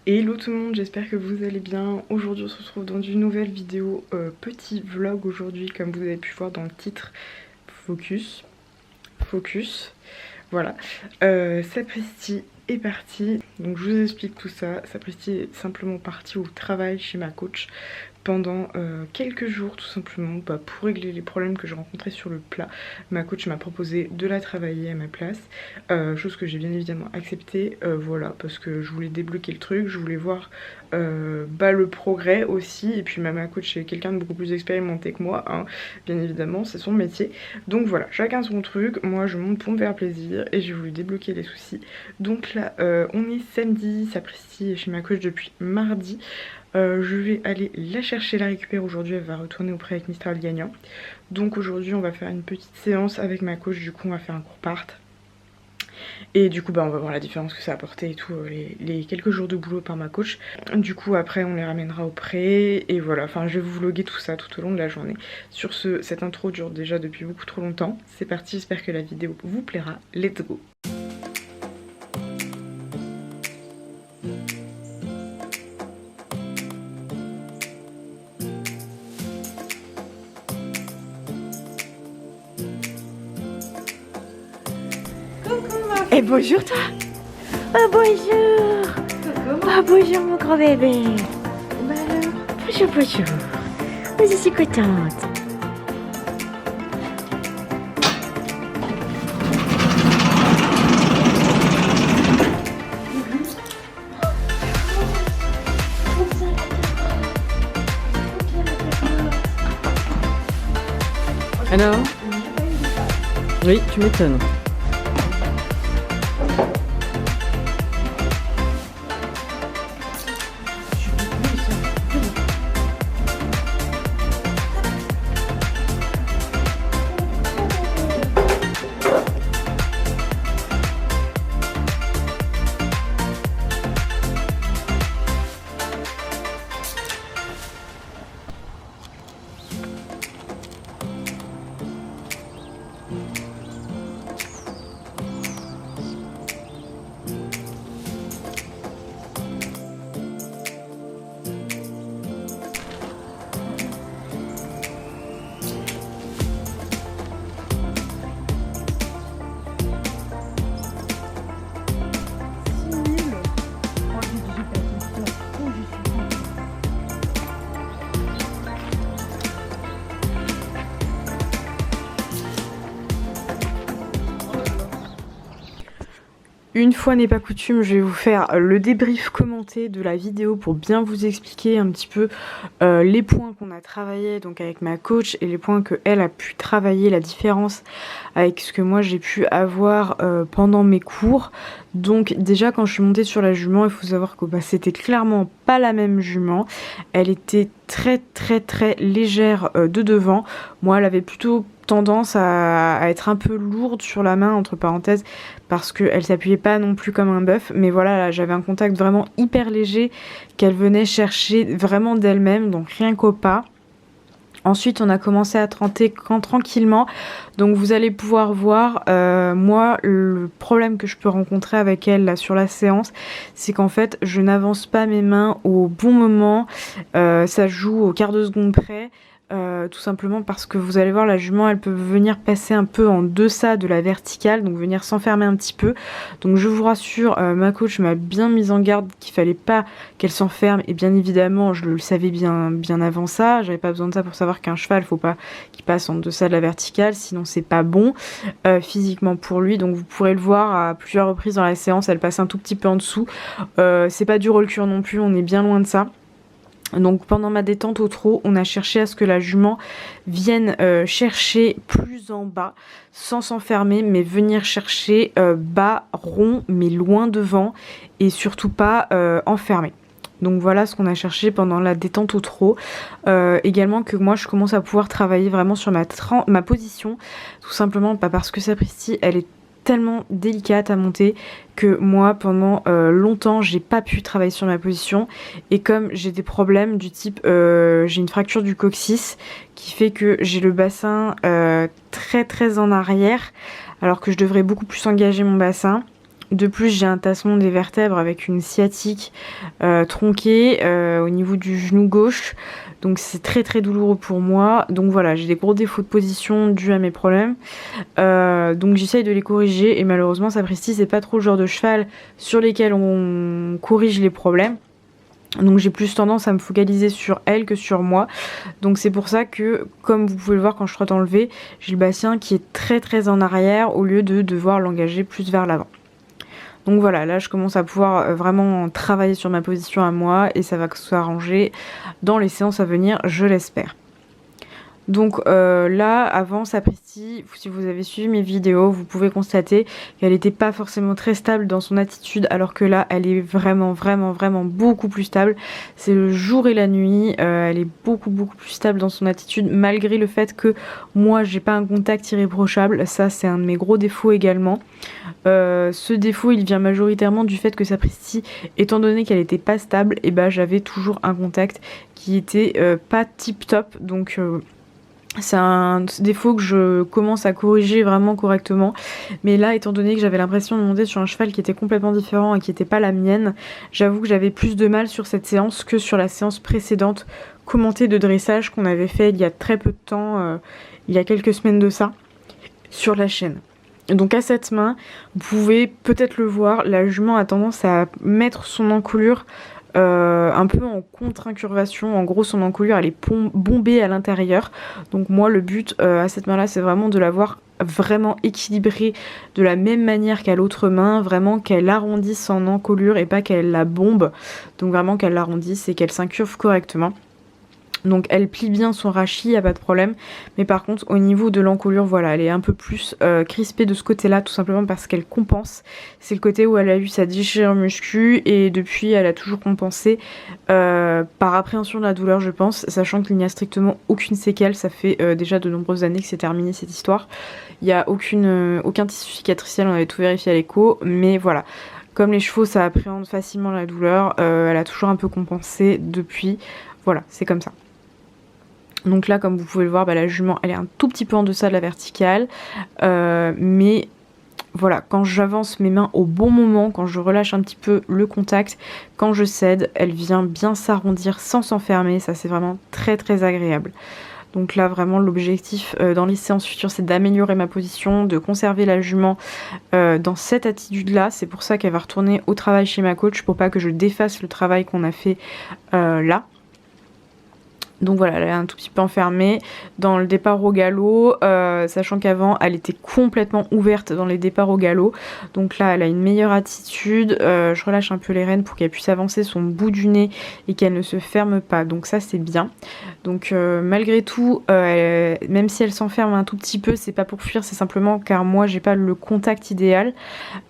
Hello tout le monde, j'espère que vous allez bien. Aujourd'hui on se retrouve dans une nouvelle vidéo, petit vlog aujourd'hui comme vous avez pu voir dans le titre. Focus, focus, voilà. Sapristi est parti, donc je vous explique tout ça. Sapristi est simplement parti au travail chez ma coach pendant quelques jours tout simplement pour régler les problèmes que je rencontrais sur le plat. Ma coach m'a proposé de la travailler à ma place, chose que j'ai bien évidemment acceptée, voilà, parce que je voulais débloquer le truc, je voulais voir le progrès aussi, et puis ma coach est quelqu'un de beaucoup plus expérimenté que moi, hein, bien évidemment, c'est son métier, donc voilà, chacun son truc, moi je monte pour me faire plaisir, et j'ai voulu débloquer les soucis. Donc là, on est samedi, Sapristi est chez ma coach depuis mardi. Je vais aller la chercher, la récupérer aujourd'hui, elle va retourner auprès avec Mistral gagnant. Donc aujourd'hui on va faire une petite séance avec ma coach, du coup on va faire un court part. Et du coup on va voir la différence que ça a apporté et tout, les quelques jours de boulot par ma coach. Du coup après on les ramènera auprès et voilà, enfin je vais vous vlogger tout ça tout au long de la journée. Sur ce, cette intro dure déjà depuis beaucoup trop longtemps. C'est parti, j'espère que la vidéo vous plaira, let's go. Et bonjour toi. Oh bonjour. Oh bonjour mon grand bébé. Bah alors. Bonjour, bonjour. Oh, je suis contente. Alors? Oui, tu m'étonnes. Une fois n'est pas coutume, je vais vous faire le débrief commenté de la vidéo pour bien vous expliquer un petit peu les points qu'on a travaillé donc avec ma coach et les points qu'elle a pu travailler, la différence avec ce que moi j'ai pu avoir pendant mes cours. Donc déjà quand je suis montée sur la jument, il faut savoir que c'était clairement pas la même jument. Elle était très légère de devant. Moi elle avait plutôt tendance à être un peu lourde sur la main entre parenthèses parce qu'elle s'appuyait pas non plus comme un bœuf, mais voilà, là j'avais un contact vraiment hyper léger qu'elle venait chercher vraiment d'elle-même, donc rien qu'au pas. Ensuite on a commencé à trenter tranquillement, donc vous allez pouvoir voir, moi le problème que je peux rencontrer avec elle là sur la séance, c'est qu'en fait je n'avance pas mes mains au bon moment, ça joue au quart de seconde près. Tout simplement parce que vous allez voir, la jument elle peut venir passer un peu en deçà de la verticale, donc venir s'enfermer un petit peu. Donc je vous rassure, ma coach m'a bien mise en garde qu'il fallait pas qu'elle s'enferme, et bien évidemment je le savais bien avant ça, j'avais pas besoin de ça pour savoir qu'un cheval faut pas qu'il passe en deçà de la verticale, sinon c'est pas bon physiquement pour lui. Donc vous pourrez le voir à plusieurs reprises dans la séance, elle passe un tout petit peu en dessous, c'est pas du roll-cure non plus, on est bien loin de ça. Donc pendant ma détente au trot, on a cherché à ce que la jument vienne chercher plus en bas, sans s'enfermer, mais venir chercher bas, rond, mais loin devant, et surtout pas enfermé. Donc voilà ce qu'on a cherché pendant la détente au trot. Également que moi je commence à pouvoir travailler vraiment sur ma position, tout simplement pas parce que Sapristi elle est tellement délicate à monter que moi pendant longtemps j'ai pas pu travailler sur ma position, et comme j'ai des problèmes du type j'ai une fracture du coccyx qui fait que j'ai le bassin très en arrière alors que je devrais beaucoup plus engager mon bassin. De plus, j'ai un tassement des vertèbres avec une sciatique tronquée au niveau du genou gauche. Donc c'est très très douloureux pour moi. Donc voilà, j'ai des gros défauts de position dus à mes problèmes. Donc j'essaye de les corriger et malheureusement Sapristi c'est pas trop le genre de cheval sur lesquels on corrige les problèmes. Donc j'ai plus tendance à me focaliser sur elle que sur moi. Donc c'est pour ça que, comme vous pouvez le voir quand je trotte en levé, j'ai le bassin qui est très très en arrière au lieu de devoir l'engager plus vers l'avant. Donc voilà, là je commence à pouvoir vraiment travailler sur ma position à moi et ça va s'arranger dans les séances à venir, je l'espère. Donc là, avant Sapristi, si vous avez suivi mes vidéos, vous pouvez constater qu'elle n'était pas forcément très stable dans son attitude, alors que là, elle est vraiment beaucoup plus stable. C'est le jour et la nuit, elle est beaucoup plus stable dans son attitude, malgré le fait que moi, j'ai pas un contact irréprochable. Ça, c'est un de mes gros défauts également. Ce défaut, il vient majoritairement du fait que Sapristi, étant donné qu'elle n'était pas stable, et ben j'avais toujours un contact qui était pas tip top, donc c'est un défaut que je commence à corriger vraiment correctement. Mais là, étant donné que j'avais l'impression de monter sur un cheval qui était complètement différent et qui n'était pas la mienne, j'avoue que j'avais plus de mal sur cette séance que sur la séance précédente commentée de dressage qu'on avait fait il y a très peu de temps, il y a quelques semaines de ça, sur la chaîne. Donc à cette main, vous pouvez peut-être le voir, la jument a tendance à mettre son encolure un peu en contre-incurvation. En gros, son encolure elle est bombée à l'intérieur. Donc moi le but à cette main là c'est vraiment de l'avoir vraiment équilibrée de la même manière qu'à l'autre main, vraiment qu'elle arrondisse son encolure et pas qu'elle la bombe. Donc vraiment qu'elle l'arrondisse et qu'elle s'incurve correctement. Donc elle plie bien son rachis, y a pas de problème. Mais par contre au niveau de l'encolure, voilà, elle est un peu plus crispée de ce côté-là, tout simplement parce qu'elle compense. C'est le côté où elle a eu sa déchirure muscu et depuis elle a toujours compensé par appréhension de la douleur, je pense, sachant qu'il n'y a strictement aucune séquelle. Ça fait déjà de nombreuses années que c'est terminé cette histoire. Il n'y a aucun tissu cicatriciel, on avait tout vérifié à l'écho, mais voilà. Comme les chevaux ça appréhende facilement la douleur, elle a toujours un peu compensé depuis. Voilà, c'est comme ça. Donc là, comme vous pouvez le voir, la jument, elle est un tout petit peu en deçà de la verticale. Mais voilà, quand j'avance mes mains au bon moment, quand je relâche un petit peu le contact, quand je cède, elle vient bien s'arrondir sans s'enfermer. Ça, c'est vraiment très très agréable. Donc là, vraiment, l'objectif dans les séances futures, c'est d'améliorer ma position, de conserver la jument dans cette attitude-là. C'est pour ça qu'elle va retourner au travail chez ma coach, pour pas que je défasse le travail qu'on a fait là. Donc voilà, elle est un tout petit peu enfermée dans le départ au galop, sachant qu'avant elle était complètement ouverte dans les départs au galop. Donc là elle a une meilleure attitude, je relâche un peu les rênes pour qu'elle puisse avancer son bout du nez et qu'elle ne se ferme pas, donc ça c'est bien. Donc malgré tout, même si elle s'enferme un tout petit peu, c'est pas pour fuir, c'est simplement car moi j'ai pas le contact idéal.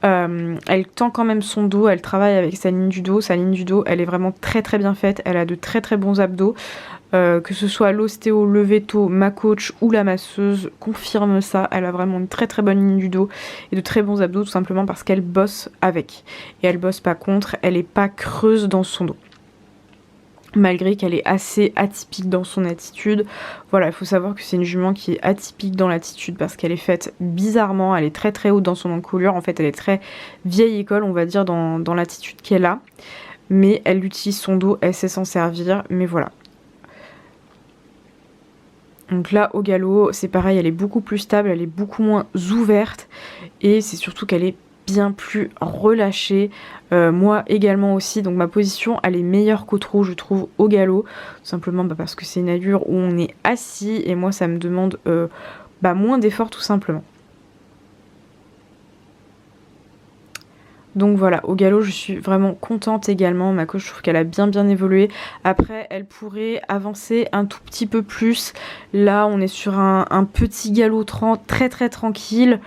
Elle tend quand même son dos, elle travaille avec sa ligne du dos elle est vraiment très très bien faite, elle a de très très bons abdos. Que ce soit l'ostéo, le veto, ma coach ou la masseuse confirme ça, elle a vraiment une très très bonne ligne du dos et de très bons abdos, tout simplement parce qu'elle bosse avec et elle bosse pas contre, elle est pas creuse dans son dos, malgré qu'elle est assez atypique dans son attitude. Voilà, il faut savoir que c'est une jument qui est atypique dans l'attitude parce qu'elle est faite bizarrement, elle est très très haute dans son encolure, en fait elle est très vieille école on va dire dans l'attitude qu'elle a, mais elle utilise son dos, elle sait s'en servir, mais voilà. Donc là au galop c'est pareil, elle est beaucoup plus stable, elle est beaucoup moins ouverte et c'est surtout qu'elle est bien plus relâchée, moi également aussi, donc ma position elle est meilleure qu'au trot je trouve au galop, tout simplement parce que c'est une allure où on est assis et moi ça me demande moins d'effort tout simplement. Donc voilà, au galop je suis vraiment contente également, ma coach je trouve qu'elle a bien évolué. Après elle pourrait avancer un tout petit peu plus, là on est sur un petit galop très très tranquille.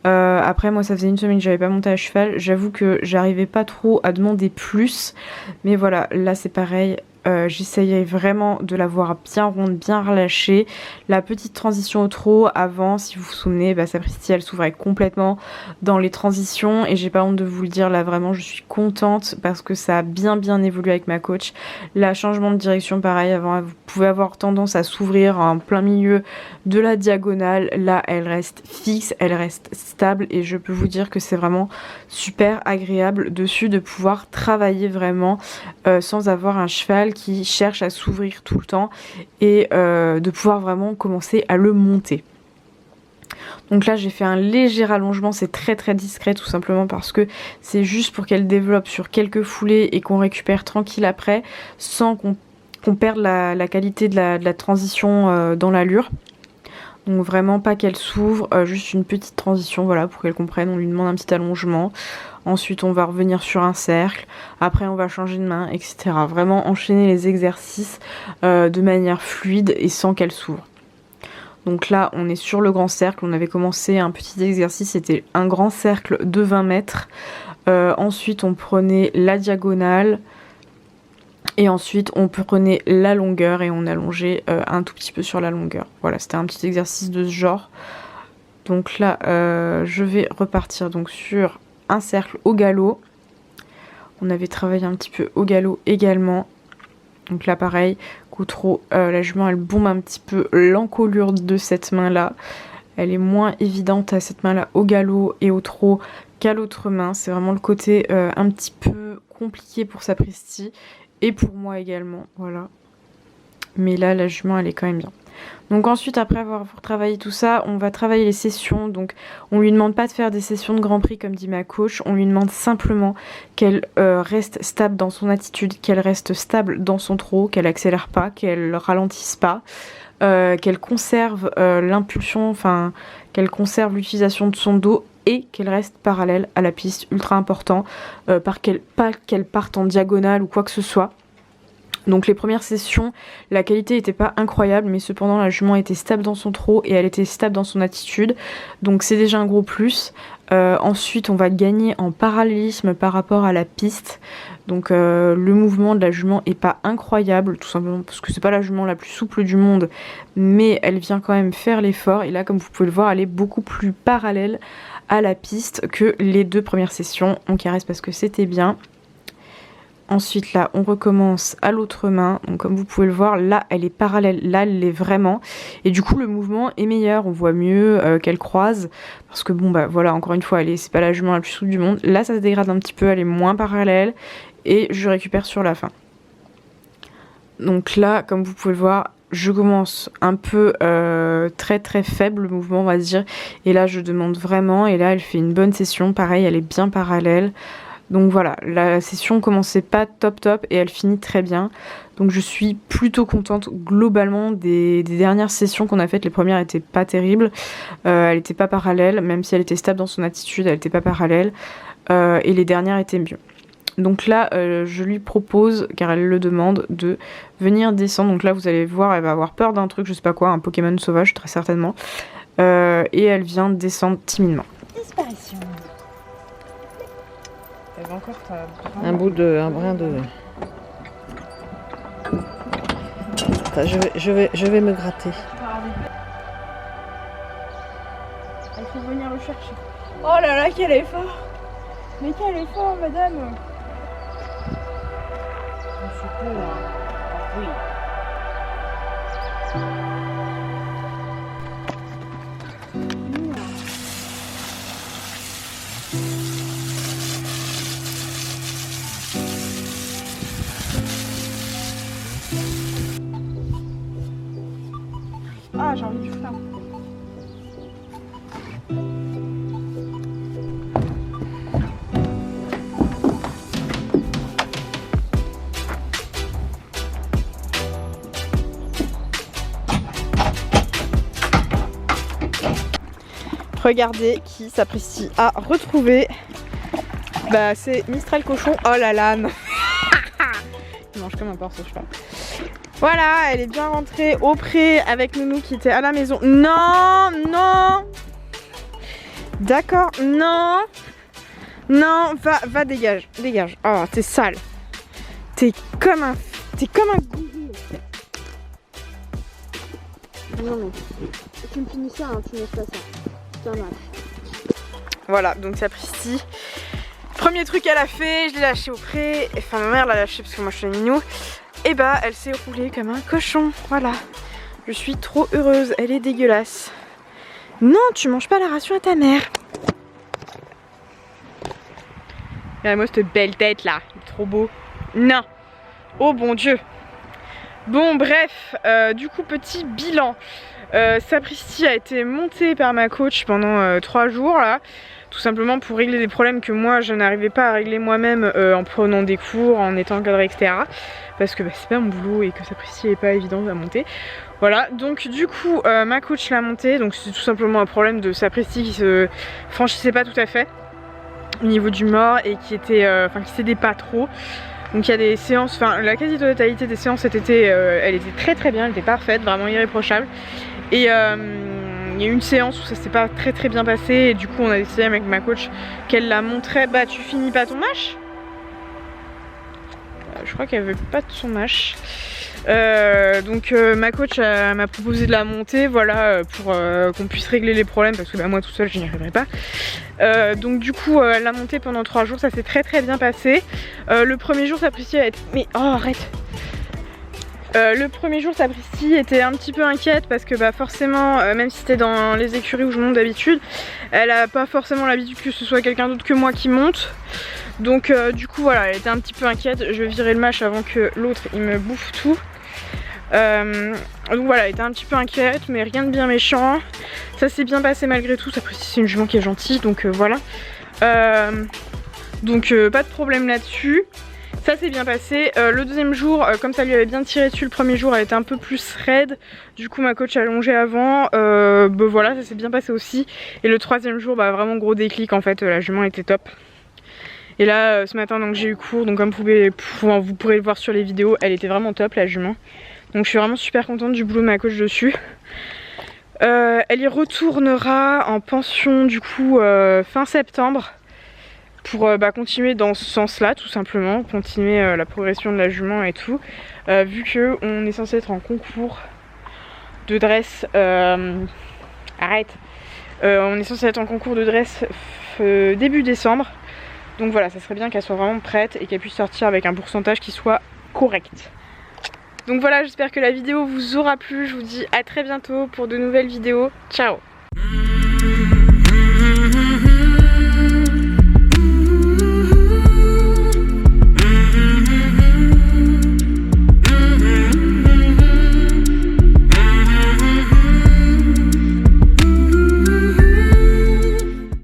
Après moi ça faisait une semaine que j'avais pas monté à cheval, j'avoue que j'arrivais pas trop à demander plus, mais voilà là c'est pareil, j'essayais vraiment de l'avoir bien ronde, bien relâchée. La petite transition au trot avant, si vous vous souvenez, sapristi elle s'ouvrait complètement dans les transitions et j'ai pas honte de vous le dire, là vraiment je suis contente parce que ça a bien évolué avec ma coach. Là, changement de direction pareil, avant vous pouvez avoir tendance à s'ouvrir en plein milieu de la diagonale, là elle reste fixe, elle reste stable et je peux vous dire que c'est vraiment super agréable dessus de pouvoir travailler vraiment sans avoir un cheval qui cherche à s'ouvrir tout le temps et de pouvoir vraiment commencer à le monter. Donc là j'ai fait un léger allongement, c'est très discret tout simplement parce que c'est juste pour qu'elle développe sur quelques foulées et qu'on récupère tranquille après sans qu'on perde la qualité de la transition dans l'allure. Donc vraiment pas qu'elle s'ouvre, juste une petite transition, voilà, pour qu'elle comprenne. On lui demande un petit allongement. Ensuite on va revenir sur un cercle. Après on va changer de main, etc. Vraiment enchaîner les exercices de manière fluide et sans qu'elle s'ouvre. Donc là on est sur le grand cercle. On avait commencé un petit exercice, c'était un grand cercle de 20 mètres. Ensuite on prenait la diagonale. Et ensuite on prenait la longueur et on allongeait un tout petit peu sur la longueur. Voilà, c'était un petit exercice de ce genre. Donc là je vais repartir donc sur un cercle au galop. On avait travaillé un petit peu au galop également. Donc là pareil, coup trop, la jument elle bombe un petit peu l'encolure de cette main là. Elle est moins évidente à cette main là au galop et au trot qu'à l'autre main. C'est vraiment le côté un petit peu compliqué pour sapristi. Et pour moi également, voilà. Mais là, la jument, elle est quand même bien. Donc ensuite, après avoir travaillé tout ça, on va travailler les sessions. Donc on lui demande pas de faire des sessions de Grand Prix comme dit ma coach. On lui demande simplement qu'elle reste stable dans son attitude, qu'elle reste stable dans son trot, qu'elle accélère pas, qu'elle ralentisse pas, qu'elle conserve l'impulsion, enfin qu'elle conserve l'utilisation de son dos et qu'elle reste parallèle à la piste, ultra important, pas qu'elle parte en diagonale ou quoi que ce soit. Donc les premières sessions, la qualité n'était pas incroyable, mais cependant la jument était stable dans son trot et elle était stable dans son attitude, donc c'est déjà un gros plus. Ensuite on va gagner en parallélisme par rapport à la piste, donc le mouvement de la jument est pas incroyable, tout simplement parce que c'est pas la jument la plus souple du monde, mais elle vient quand même faire l'effort, et là comme vous pouvez le voir elle est beaucoup plus parallèle à la piste que les deux premières sessions. On caresse parce que c'était bien. Ensuite là on recommence à l'autre main, donc comme vous pouvez le voir là elle est parallèle, là elle l'est vraiment et du coup le mouvement est meilleur, on voit mieux qu'elle croise parce que bon voilà, encore une fois c'est pas la jument la plus souple du monde. Là ça se dégrade un petit peu, elle est moins parallèle et je récupère sur la fin. Donc là comme vous pouvez le voir je commence un peu très faible le mouvement on va se dire, et là je demande vraiment, et là elle fait une bonne session, pareil elle est bien parallèle. Donc voilà, la session commençait pas top et elle finit très bien. Donc je suis plutôt contente globalement des dernières sessions qu'on a faites. Les premières étaient pas terribles, elle était pas parallèle, même si elle était stable dans son attitude, elle était pas parallèle. Et les dernières étaient mieux. Donc là, je lui propose, car elle le demande, de venir descendre. Donc là, vous allez voir, elle va avoir peur d'un truc, je sais pas quoi, un Pokémon sauvage très certainement. Et elle vient descendre timidement. Disparition. Elle va encore un brin de... Attends, je vais me gratter. Il faut venir le chercher. Oh là là, quel effort! Mais quel effort, madame! Oui. Ah, j'ai envie du flamme. Regardez qui s'apprécie à retrouver. Bah c'est Mistral Cochon. Oh là là, non. Il mange comme un porc ce cheval. Voilà, elle est bien rentrée au pré avec Nounou qui était à la maison. Non, non. D'accord, non. Non, va dégage, dégage. Oh, t'es sale. T'es t'es comme un gourou. Non mais, tu me finis ça, hein, tu me laisses pas ça. Tiens, là. Voilà, donc Sapristi. Premier truc qu'elle a fait, je l'ai lâché au pré. Enfin, ma mère l'a lâché parce que moi je suis une minou. Et bah, elle s'est roulée comme un cochon. Voilà. Je suis trop heureuse. Elle est dégueulasse. Non, tu manges pas la ration à ta mère. Regarde-moi cette belle tête là. Il est trop beau. Non. Oh bon Dieu. Bon, bref. Du coup, petit bilan. Sapristi a été montée par ma coach pendant 3 jours là. Tout simplement pour régler des problèmes que moi je n'arrivais pas à régler moi-même en prenant des cours, en étant encadrée, etc. Parce que bah, c'est pas mon boulot et que Sapristi n'est pas évident à monter. Voilà, donc du coup ma coach l'a montée, donc c'est tout simplement un problème de Sapristi qui se franchissait pas tout à fait au niveau du mort et qui était, qui cédait pas trop. Donc il y a des séances, enfin la quasi-totalité des séances cet été, elle était très très bien, elle était parfaite, vraiment irréprochable. Et il y a eu une séance où ça s'est pas très bien passé et du coup on a décidé avec ma coach qu'elle la montrait. Bah tu finis pas ton match? Je crois qu'elle veut pas de son match. Donc ma coach m'a proposé de la monter, voilà, pour qu'on puisse régler les problèmes parce que bah, moi tout seul je n'y arriverai pas. Donc du coup elle l'a montée pendant 3 jours, ça s'est très bien passé. Le premier jour Sapristi a été... Mais oh arrête. Le premier jour Sapristi était un petit peu inquiète parce que bah forcément même si c'était dans les écuries où je monte d'habitude, elle a pas forcément l'habitude que ce soit quelqu'un d'autre que moi qui monte. Donc du coup voilà, elle était un petit peu inquiète. Je vais virer le match avant que l'autre il me bouffe tout. Donc voilà, elle était un petit peu inquiète mais rien de bien méchant. Ça s'est bien passé malgré tout. Sapristi c'est une jument qui est gentille donc voilà. Donc pas de problème là-dessus. Ça s'est bien passé. Le deuxième jour, comme ça lui avait bien tiré dessus le premier jour, elle était un peu plus raide. Du coup ma coach a longé avant. Bah voilà, ça s'est bien passé aussi. Et le troisième jour, bah vraiment gros déclic en fait, la jument était top. Et là ce matin donc j'ai eu cours, donc comme vous pourrez le voir sur les vidéos, elle était vraiment top la jument. Donc je suis vraiment super contente du boulot de ma coach dessus. Elle y retournera en pension du coup fin septembre. Pour continuer dans ce sens là tout simplement, continuer la progression de la jument et tout, vu que on est censé être en concours de dress, on est censé être en concours de dress début décembre, donc voilà, ça serait bien qu'elle soit vraiment prête et qu'elle puisse sortir avec un pourcentage qui soit correct. Donc voilà, j'espère que la vidéo vous aura plu, je vous dis à très bientôt pour de nouvelles vidéos, ciao.